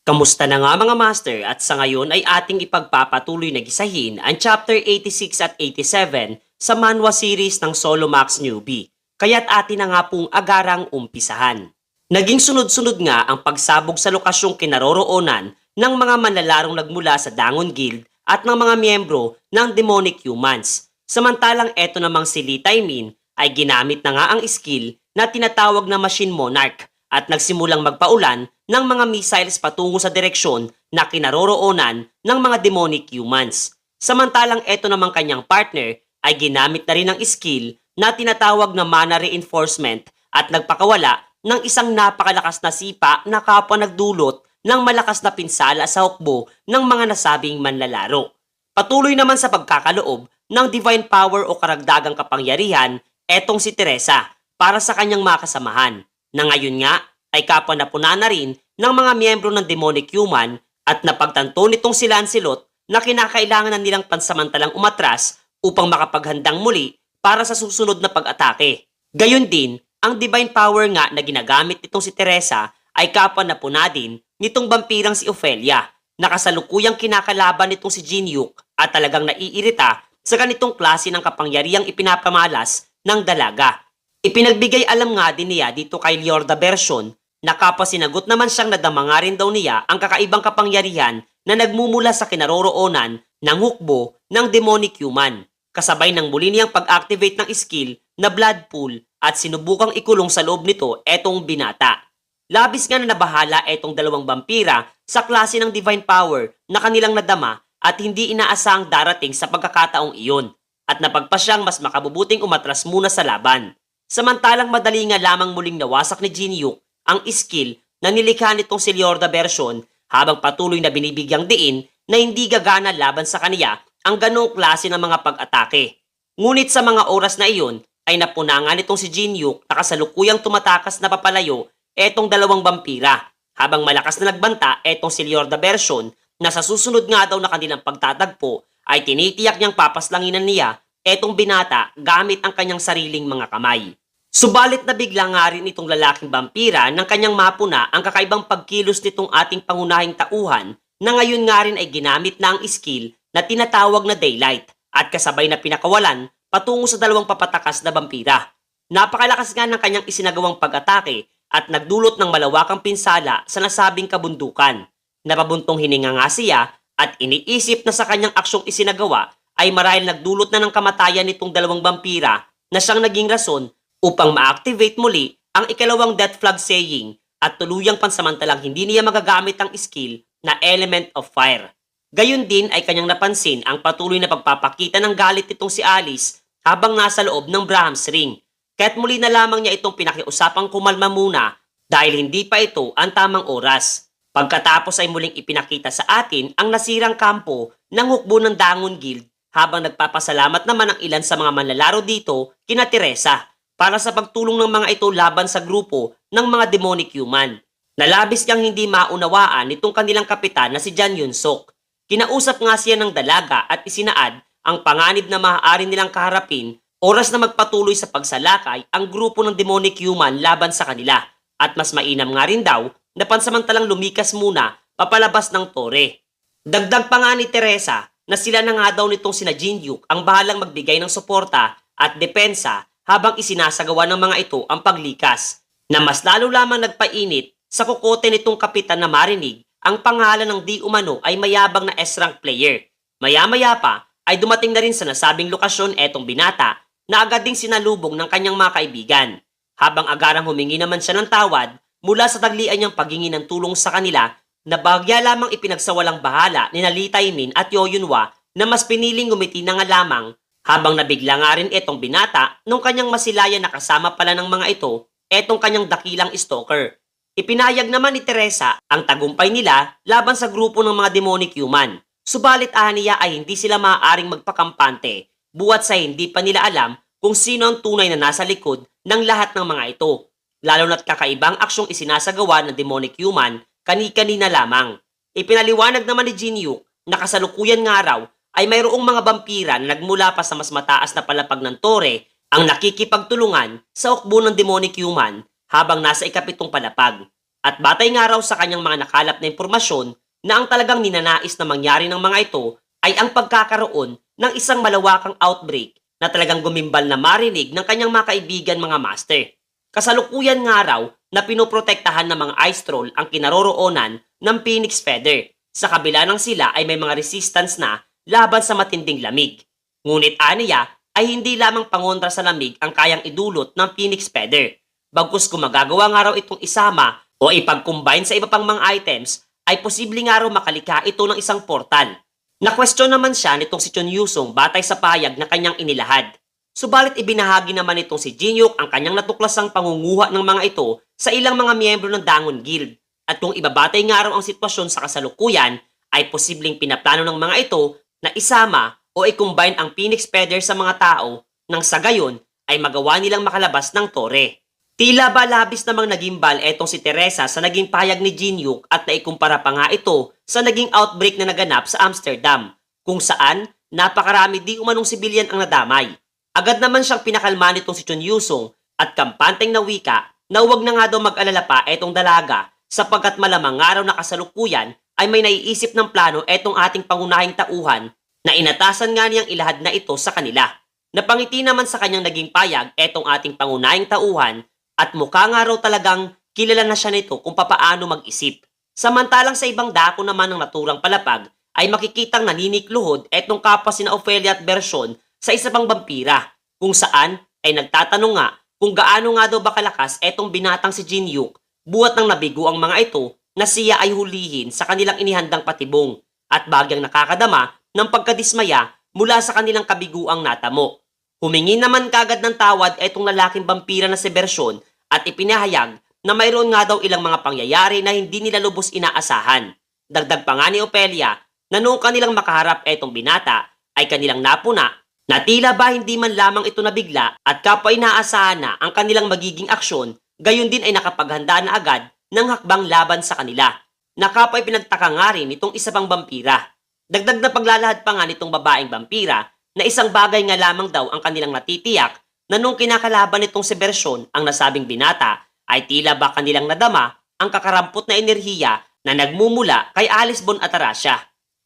Kamusta na nga mga master at sa ngayon ay ating ipagpapatuloy na gisahin ang Chapter 86 at 87 sa manhwa series ng Solo Max Newbie, kaya't atin na nga pong agarang umpisahan. Naging sunod-sunod nga ang pagsabog sa lokasyong kinaroroonan ng mga manlalarong nagmula sa Dangon Guild at ng mga miyembro ng Demonic Humans. Samantalang eto namang si Lee Taemin ay ginamit na nga ang skill na tinatawag na Machine Monarch at nagsimulang magpaulan ng mga missiles patungo sa direksyon na kinaroroonan ng mga demonic humans. Samantalang eto namang kanyang partner ay ginamit na rin ng skill na tinatawag na mana reinforcement at nagpakawala ng isang napakalakas na sipa na kapwa nagdulot ng malakas na pinsala sa hukbo ng mga nasabing manlalaro. Patuloy naman sa pagkakaloob ng divine power o karagdagang kapangyarihan etong si Teresa para sa kanyang mga kasamahan, na ngayon nga ay kapwa napunan na rin ng mga miyembro ng demonic human at napagtanto nitong si Lancelot na kinakailangan na nilang pansamantalang umatras upang makapaghandang muli para sa susunod na pag-atake. Gayon din, ang divine power nga na ginagamit nitong si Teresa ay kapwa napuna din nitong vampirang si Ophelia na kasalukuyang kinakalaban nitong si Jinhyuk at talagang naiirita sa ganitong klase ng kapangyarihang ipinapamalas ng dalaga. Ipinagbigay alam nga din niya dito kay Liorda version na kapwa sinagot naman siyang nadama nga rin daw niya ang kakaibang kapangyarihan na nagmumula sa kinaroroonan ng hukbo ng demonic human, kasabay ng muli niyang pag-activate ng skill na blood pool at sinubukang ikulong sa loob nito etong binata. Labis nga na nabahala etong dalawang vampira sa klase ng divine power na kanilang nadama at hindi inaasahang darating sa pagkakataong iyon at napagpasyang mas makabubuting umatras muna sa laban. Samantalang madali nga lamang muling nawasak ni Jinhyuk ang skill na nilikha nitong si Liorda version habang patuloy na binibigyang diin na hindi gagana laban sa kaniya ang ganong klase ng mga pag-atake. Ngunit sa mga oras na iyon ay napuna nga nitong si Jinhyuk na kasalukuyang tumatakas na papalayo etong dalawang vampira habang malakas na nagbanta etong si Liorda version na sa susunod nga daw na kanilang pagtatagpo ay tinitiyak niyang papaslanginan niya etong binata gamit ang kanyang sariling mga kamay. Subalit na bigla nga rin itong lalaking vampira nang kanyang mapuna ang kakaibang pagkilos nitong ating pangunahing tauhan na ngayon nga rin ay ginamit na ang skill na tinatawag na Daylight at kasabay na pinakawalan patungo sa dalawang papatakas na vampira. Napakalakas nga ng kanyang isinagawang pag-atake at nagdulot ng malawakang pinsala sa nasabing kabundukan. Napabuntong hininga nga siya at iniisip na sa kanyang aksyong isinagawa ay marahil nagdulot na ng kamatayan nitong dalawang vampira na siyang naging rason upang ma-activate muli ang ikalawang death flag saying at tuluyang pansamantalang hindi niya magagamit ang skill na Element of Fire. Gayon din ay kanyang napansin ang patuloy na pagpapakita ng galit nitong si Alice habang nasa loob ng Braham's Ring. Kaya't muli na lamang niya itong pinakiusapang kumalma muna dahil hindi pa ito ang tamang oras. Pagkatapos ay muling ipinakita sa atin ang nasirang kampo ng hukbo ng Dangon Guild habang nagpapasalamat naman ang ilan sa mga manlalaro dito kina Teresa para sa pagtulong ng mga ito laban sa grupo ng mga demonic human. Nalabis niyang hindi maunawaan nitong kanilang kapitan na si Jan Yunsok. Kinausap nga siya ng dalaga at isinaad ang panganib na maaari nilang kaharapin oras na magpatuloy sa pagsalakay ang grupo ng demonic human laban sa kanila at mas mainam nga rin daw na pansamantalang lumikas muna papalabas ng tore. Dagdag pa nga ni Teresa na sila na nga daw nitong sina Jinhyuk ang bahalang magbigay ng suporta at depensa habang isinasagawa ng mga ito ang paglikas, na mas lalo lamang nagpainit sa kukote nitong kapitan na marinig ang pangalan ng di umano ay mayabang na S-rank player. Maya-maya pa ay dumating na rin sa nasabing lokasyon etong binata na agad ding sinalubong ng kanyang mga kaibigan, habang agarang humingi naman siya ng tawad mula sa taglian niyang paghingi ng tulong sa kanila na bagya lamang ipinagsawalang bahala ni Lee Taemin at Yo Yunhwa na mas piniling ngumiti na nga lamang habang nabigla nga rin etong binata nung kanyang masilayan na kasama pala ng mga ito etong kanyang dakilang stalker. Ipinayag naman ni Teresa ang tagumpay nila laban sa grupo ng mga demonic human. Subalit aniya ay hindi sila maaaring magpakampante buwat sa hindi pa nila alam kung sino ang tunay na nasa likod ng lahat ng mga ito. Lalo na't kakaibang aksyong isinasagawa ng demonic human kani-kanina lamang. Ipinaliwanag naman ni Jinhyuk na kasalukuyan nga raw ay mayroong mga vampira na nagmula pa sa mas mataas na palapag ng tore ang nakikipagtulungan sa hukbo ng demonic human habang nasa ikapitong palapag. At batay nga raw sa kanyang mga nakalap na impormasyon na ang talagang ninanais na mangyari ng mga ito ay ang pagkakaroon ng isang malawakang outbreak na talagang gumimbal na marinig ng kanyang mga kaibigan mga master. Kasalukuyan nga raw na pinoprotektahan ng mga ice troll ang kinaroroonan ng Phoenix Feather. Sa kabila ng sila ay may mga resistance na laban sa matinding lamig. Ngunit aniya ay hindi lamang pangontra sa lamig ang kayang idulot ng Phoenix Feather. Bagkus kung magagawa nga raw itong isama o ipag-combine sa iba pang mga items, ay posible nga raw makalika ito ng isang portal. Na-question naman siya nitong si Chun Yusong batay sa payag na kanyang inilahad. Subalit ibinahagi naman nitong si Jinyuk ang kanyang natuklasang pangunguha ng mga ito sa ilang mga miyembro ng Dangon Guild. At kung ibabatay nga raw ang sitwasyon sa kasalukuyan, ay posibleng pinaplano ng mga ito na isama o i-combine ang Phoenix Feather sa mga tao nang sa gayon ay magawa nilang makalabas ng tore. Tila ba labis namang nagimbal etong si Teresa sa naging payag ni Jinyuk at naikumpara pa nga ito sa naging outbreak na naganap sa Amsterdam, kung saan napakarami di umanong sibilyan ang nadamay. Agad naman siyang pinakalma nitong si Chun Yusong at kampanteng na wika na huwag na nga daw mag-alala pa etong dalaga sapagkat malamang araw na kasalukuyan ay may naiisip ng plano etong ating pangunahing tauhan na inatasan nga niyang ilahad na ito sa kanila. Napangiti naman sa kanyang naging payag etong ating pangunahing tauhan at mukha nga raw talagang kilala na siya nito kung papaano mag-isip. Samantalang sa ibang dako naman ng naturang palapag ay makikitang naninikluhod etong kapwa sina Ophelia at Version sa isa pang vampira kung saan ay nagtatanong nga kung gaano nga daw ba kalakas etong binatang si Jinyuk buhat ng nabigo ang mga ito na siya ay hulihin sa kanilang inihandang patibong at bagyang nakakadama ng pagkadismaya mula sa kanilang kabiguang natamo. Humingi naman kagad ng tawad etong lalaking vampira na si Version at ipinahayag na mayroon nga daw ilang mga pangyayari na hindi nila lubos inaasahan. Dagdag pa nga ni Ophelia na noong kanilang makaharap etong binata ay kanilang napuna na tila ba hindi man lamang ito nabigla at kapwa inaasahan na ang kanilang magiging aksyon, gayon din ay nakapaghanda na agad ng hakbang laban sa kanila. Na kapwa ay pinagtaka nga rin itong isa pang vampira. Dagdag na paglalahad pa nga nitong babaeng vampira na isang bagay nga lamang daw ang kanilang natitiyak na nung kinakalaban nitong si Version ang nasabing binata ay tila ba kanilang nadama ang kakarampot na enerhiya na nagmumula kay Alice Bon Atarasya.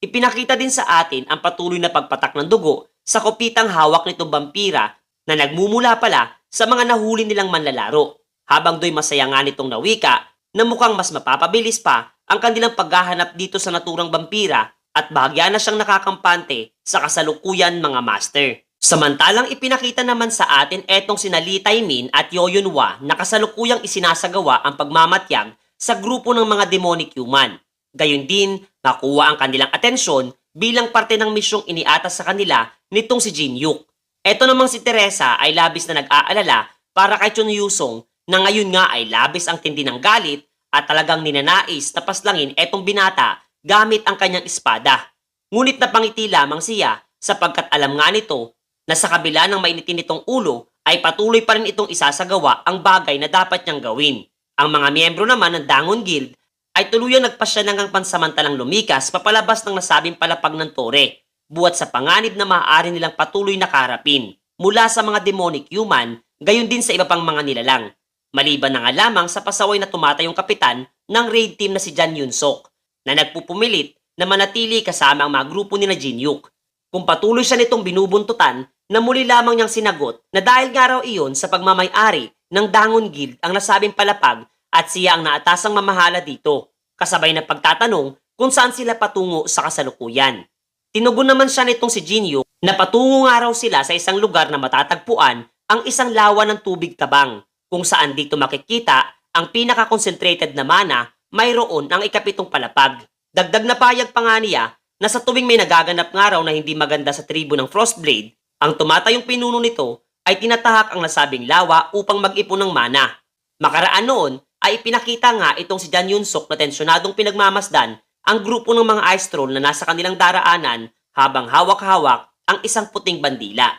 Ipinakita din sa atin ang patuloy na pagpatak ng dugo sa kopitang hawak nitong vampira na nagmumula pala sa mga nahuli nilang manlalaro. Habang do'y masaya nga nitong nawika na mukhang mas mapapabilis pa ang kanilang paghahanap dito sa naturang vampira at bahagya na siyang nakakampante sa kasalukuyan mga master. Samantalang ipinakita naman sa atin etong sina Lee Taemin at Yoyunhwa na kasalukuyang isinasagawa ang pagmamatyag sa grupo ng mga demonic human. Gayon din, makuha ang kanilang atensyon bilang parte ng misyong iniatas sa kanila nitong si Jinyuk. Eto namang si Teresa ay labis na nag-aalala para kay Chun Yusong na ngayon nga ay labis ang tindi ng galit at talagang ninanais na paslangin etong binata gamit ang kanyang espada. Ngunit napangiti lamang siya sapagkat alam nga nito na sa kabila ng mainitin nitong ulo ay patuloy pa rin itong isasagawa ang bagay na dapat niyang gawin. Ang mga miyembro naman ng Dangon Guild ay tuluyang nagpasya ng pansamantalang lumikas papalabas ng nasabing palapag ng tore, buhat sa panganib na maaari nilang patuloy na karapin mula sa mga demonic human, gayon din sa iba pang mga nilalang. Maliban na nga lamang sa pasaway na tumatayong kapitan ng raid team na si Jan Yunsok na nagpupumilit na manatili kasama ang mga grupo ni na Jinyuk. Kung patuloy siya nitong binubuntutan na muli lamang niyang sinagot na dahil nga raw iyon sa pagmamay-ari ng Dangon Guild ang nasabing palapag at siya ang naatasang mamahala dito, kasabay na pagtatanong kung saan sila patungo sa kasalukuyan. Tinugon naman siya nitong si Jinyuk na patungo nga raw sila sa isang lugar na matatagpuan ang isang lawa ng tubig tabang, kung saan dito makikita ang pinaka-concentrated na mana mayroon ang ikapitong palapag. Dagdag na payag pa nga niya na sa tuwing may nagaganap nga raw na hindi maganda sa tribo ng Frostblade, ang tumatayong pinuno nito ay tinatahak ang nasabing lawa upang mag-ipon ng mana. Makaraan noon ay ipinakita nga itong si Jan Yunsok na tensyonadong pinagmamasdan ang grupo ng mga ice troll na nasa kanilang daraanan habang hawak-hawak ang isang puting bandila.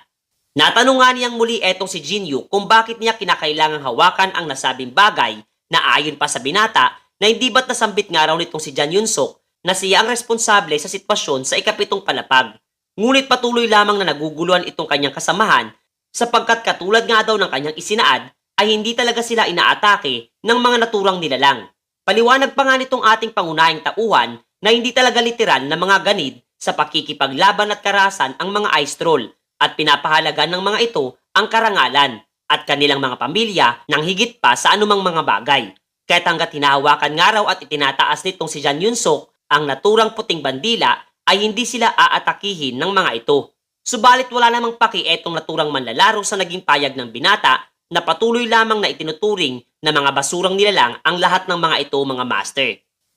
Natanong nga niyang muli etong si Jinyu kung bakit niya kinakailangang hawakan ang nasabing bagay na ayon pa sa binata na hindi ba't nasambit nga raw nitong si Jan Yunsok na siya ang responsable sa sitwasyon sa ikapitong palapag. Ngunit patuloy lamang na naguguluhan itong kanyang kasamahan sapagkat katulad nga daw ng kanyang isinaad ay hindi talaga sila inaatake ng mga naturang nilalang. Paliwanag pa nga nitong ating pangunahing tauhan na hindi talaga literal na mga ganid sa pakikipaglaban at karahasan ang mga ice troll at pinapahalagan ng mga ito ang karangalan at kanilang mga pamilya ng higit pa sa anumang mga bagay. Kaya't hanggat hinahawakan nga raw at itinataas nitong si Jan Yunsuk ang naturang puting bandila ay hindi sila aatakihin ng mga ito. Subalit wala namang paki etong naturang manlalaro sa naging payag ng binata na patuloy lamang na itinuturing na mga basurang nilalang ang lahat ng mga ito mga master.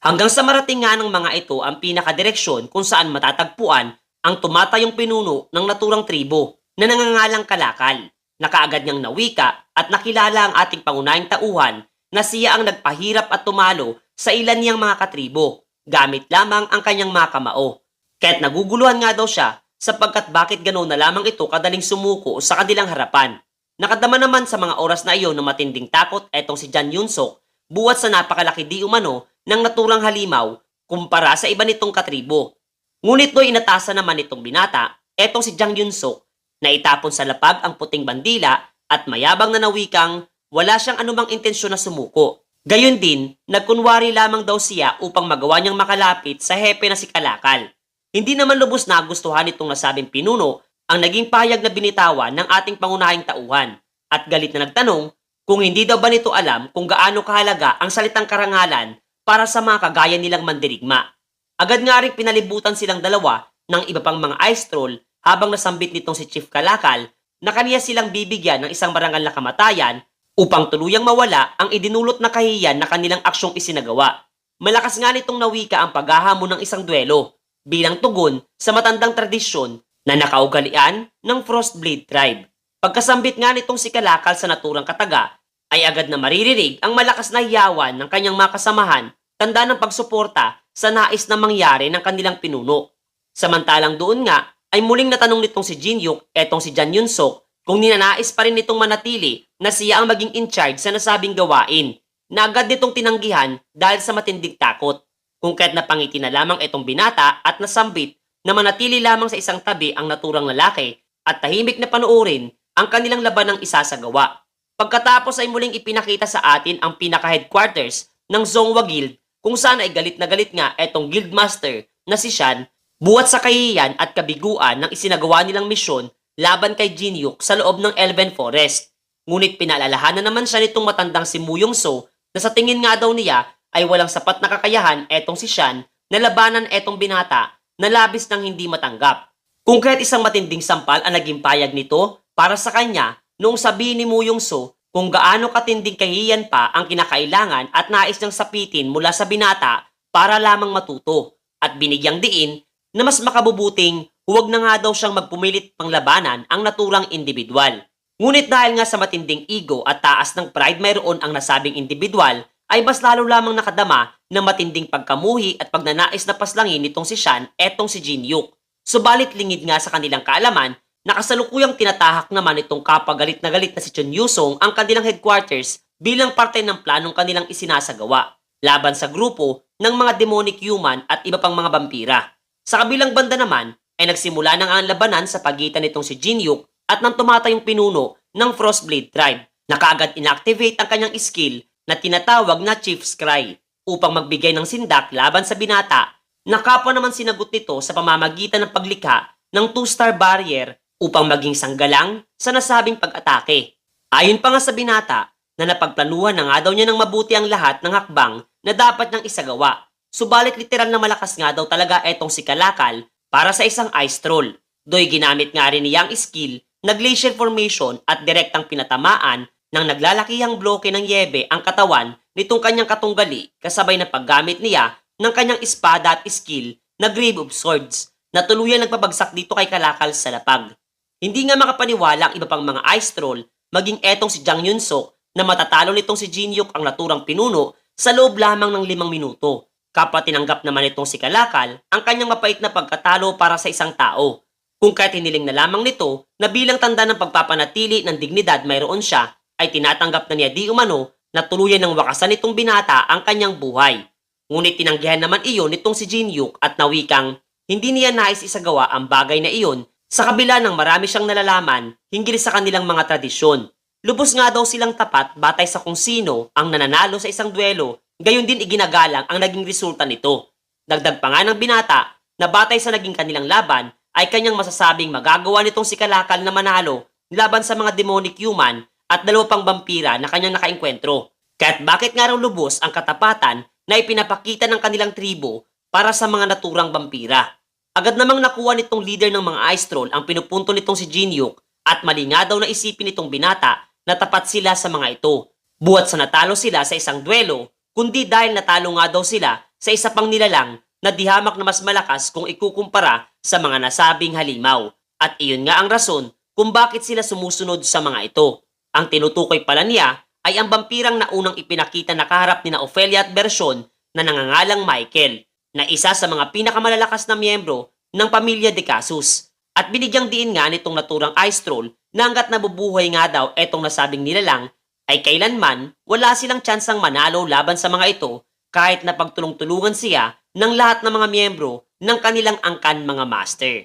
Hanggang sa marating nga ng mga ito ang pinakadireksyon kung saan matatagpuan ang tumatayong pinuno ng naturang tribo na nangangalang Kalakal, na kaagad niyang nawika at nakilala ang ating pangunahing tauhan na siya ang nagpahirap at tumalo sa ilan niyang mga katribo, gamit lamang ang kanyang mga kamao. Kaya't naguguluhan nga daw siya sapagkat bakit gano'n na lamang ito kadaling sumuko sa kanilang harapan. Nakadama naman sa mga oras na iyon ng matinding takot etong si Jan Yunsuk, buwat sa napakalaki di umano ng naturang halimaw kumpara sa iba nitong katribo. Ngunit do'y inatasan naman itong binata, etong si Jan Yunsuk, na itapon sa lapag ang puting bandila at mayabang na nawikang wala siyang anumang intensyon na sumuko. Gayon din, nagkunwari lamang daw siya upang magawa niyang makalapit sa hepe na si Kalakal. Hindi naman lubos na gustuhan itong nasabing pinuno ang naging payag na binitawan ng ating pangunahing tauhan at galit na nagtanong kung hindi daw ba nito alam kung gaano kahalaga ang salitang karangalan para sa mga kagaya nilang mandirigma. Agad nga rin pinalibutan silang dalawa ng iba pang mga ice troll habang nasambit nitong si Chief Kalakal na kaniya silang bibigyan ng isang marangal na kamatayan upang tuluyang mawala ang idinulot na kahihiyan na kanilang aksyong isinagawa. Malakas nga nitong nawika ang paghahamon ng isang duelo bilang tugon sa matandang tradisyon na nakaugalian ng Frostblade Tribe. Pagkasambit nga nitong si Kalakal sa naturang kataga, ay agad na maririnig ang malakas na hiyawan ng kanyang mga kasamahan, tanda ng pagsuporta sa nais na mangyari ng kanilang pinuno. Samantalang doon nga, ay muling natanong nitong si Jinyuk, etong si Jan Yunsuk, kung ninanais pa rin nitong manatili na siya ang maging in charge sa nasabing gawain, na agad nitong tinanggihan dahil sa matinding takot. Kung kaya't napangiti na lamang itong binata at nasambit na manatili lamang sa isang tabi ang naturang lalaki at tahimik na panoorin ang kanilang laban ng isasagawa. Pagkatapos ay muling ipinakita sa atin ang pinaka-headquarters ng Zhongwa Guild kung saan ay galit na galit nga etong guildmaster na si Shan buwat sa kahihiyan at kabiguan ng isinagawa nilang misyon laban kay Jinyuk sa loob ng Elven Forest. Ngunit pinaalalahanan naman siya nitong matandang si Mu Yongso na sa tingin nga daw niya ay walang sapat na kakayahan etong si Shan na labanan etong binata na labis nang hindi matanggap. Kung kaya't isang matinding sampal ang naging payag nito para sa kanya noong sabihin ni Mu Yongso kung gaano katinding kahihiyan pa ang kinakailangan at nais niyang sapitin mula sa binata para lamang matuto at binigyang diin na mas makabubuting huwag na nga daw siyang magpumilit panglabanan ang naturang individual. Ngunit dahil nga sa matinding ego at taas ng pride mayroon ang nasabing individual, ay mas lalo lamang nakadama ng matinding pagkamuhi at pagnanais na paslangin nitong si Shan etong si Jinyuk. Subalit lingid nga sa kanilang kaalaman, nakasalukuyang tinatahak naman itong kapagalit na galit na si Chun Yusong ang kanilang headquarters bilang parte ng planong kanilang isinasagawa laban sa grupo ng mga demonic human at iba pang mga vampira. Sa kabilang banda naman, ay nagsimula na nga ang labanan sa pagitan nitong si Jinyuk at ng tumatayong pinuno ng Frostblade Tribe na kaagad inactivate ang kanyang skill na tinatawag na Chief's Cry upang magbigay ng sindak laban sa binata na kapwa naman sinagot nito sa pamamagitan ng paglikha ng 2-star barrier upang maging sanggalang sa nasabing pag-atake. Ayon pa nga sa binata na napagplanuhan na nga daw niya ng mabuti ang lahat ng hakbang na dapat niyang isagawa. Subalit literal na malakas nga daw talaga etong si Kalakal para sa isang ice troll. Do'y ginamit nga rin niyang skill na glacial formation at direktang pinatamaan ng naglalakihang bloke ng yebe ang katawan nitong kanyang katunggali kasabay na paggamit niya ng kanyang espada at skill na Grave of Swords na tuluyang nagpabagsak dito kay Kalakal sa lapag. Hindi nga makapaniwala ang iba pang mga ice troll maging etong si Jang Yunsuk na matatalo nitong si Jinyuk ang naturang pinuno sa loob lamang ng 5 minuto. Kapwa tinanggap naman itong si Kalakal ang kanyang mapait na pagkatalo para sa isang tao. Kung kahit hiniling na lamang nito na bilang tanda ng pagpapanatili ng dignidad mayroon siya, ay tinatanggap na niya di umano na tuluyan ng wakasan nitong binata ang kanyang buhay. Ngunit tinanggihan naman iyon nitong si Jinyuk at nawikang hindi niya nais isagawa ang bagay na iyon sa kabila ng marami siyang nalalaman hinggil sa kanilang mga tradisyon. Lubos nga daw silang tapat batay sa kung sino ang nananalo sa isang duelo Gayon din iginagalang ang naging resulta nito. Dagdag pa nga ng binata na batay sa naging kanilang laban ay kanyang masasabing magagawa nitong si Kalakal na manalo laban sa mga demonic human at dalawa pang vampira na kanyang nakaengkwentro. Kaya't bakit nga raw lubos ang katapatan na ipinapakita ng kanilang tribo para sa mga naturang vampira. Agad namang nakuha nitong leader ng mga Ice Troll ang pinupunto nitong si Jinyuk at mali nga daw na isipin nitong binata na tapat sila sa mga ito. Buhat sa natalo sila sa isang duelo, kundi dahil natalo nga daw sila sa isa pang nilalang na dihamak na mas malakas kung ikukumpara sa mga nasabing halimaw. At iyon nga ang rason kung bakit sila sumusunod sa mga ito. Ang tinutukoy pala niya ay ang vampirang na unang ipinakita na kaharap ni na Ophelia at Bersyon na nangangalang Michael, na isa sa mga pinakamalalakas na miyembro ng pamilya de Casus. At binigyang diin nga nitong naturang Ice Troll na hanggat nabubuhay nga daw etong nasabing nilalang ay kailanman wala silang tsansang manalo laban sa mga ito kahit na pagtulong-tulungan siya ng lahat ng mga miyembro ng kanilang angkan mga master.